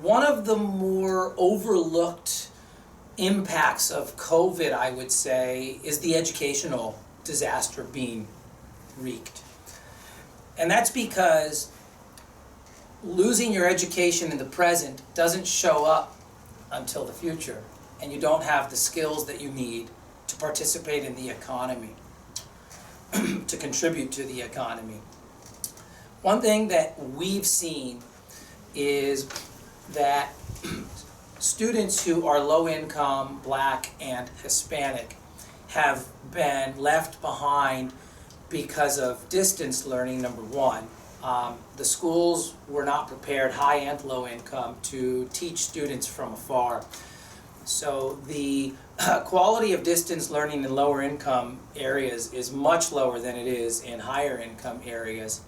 One of the more overlooked impacts of COVID, I would say, is the educational disaster being wreaked. And that's because losing your education in the present doesn't show up until the future, and you don't have the skills that you need to participate in the economy, to contribute to the economy. One thing that we've seen is that students who are low income, Black, and Hispanic have been left behind because of distance learning, number one. The schools were not prepared, high and low income, to teach students from afar. So the quality of distance learning in lower income areas is much lower than it is in higher income areas.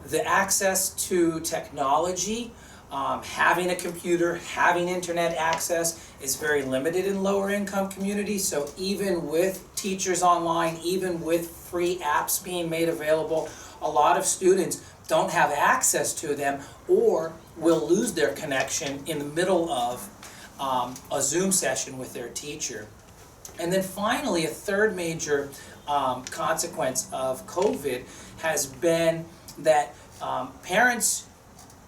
The access to technology, having a computer, having internet access is very limited in lower income communities. So even with teachers online, even with free apps being made available, a lot of students don't have access to them or will lose their connection in the middle of a Zoom session with their teacher. And then finally, a third major consequence of COVID has been that parents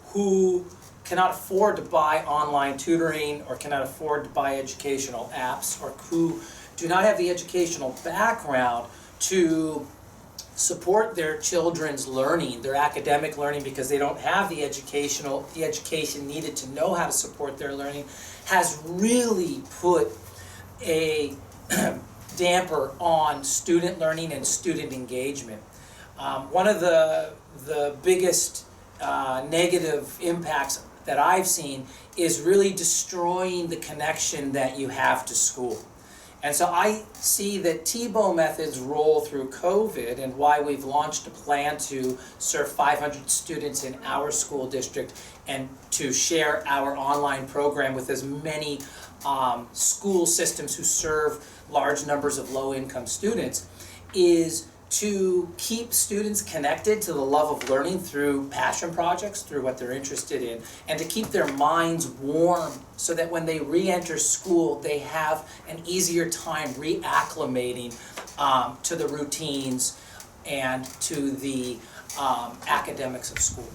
who cannot afford to buy online tutoring or cannot afford to buy educational apps, or who do not have the educational background to support their children's learning, their academic learning, because they don't have the education needed to know how to support their learning, has really put a damper on student learning and student engagement. One of the biggest negative impacts that I've seen is really destroying the connection that you have to school. And so I see that Thiebaut Method's role through COVID, and why we've launched a plan to serve 500 students in our school district and to share our online program with as many school systems who serve large numbers of low-income students, is to keep students connected to the love of learning through passion projects, through what they're interested in, and to keep their minds warm so that when they re-enter school, they have an easier time reacclimating to the routines and to the academics of school.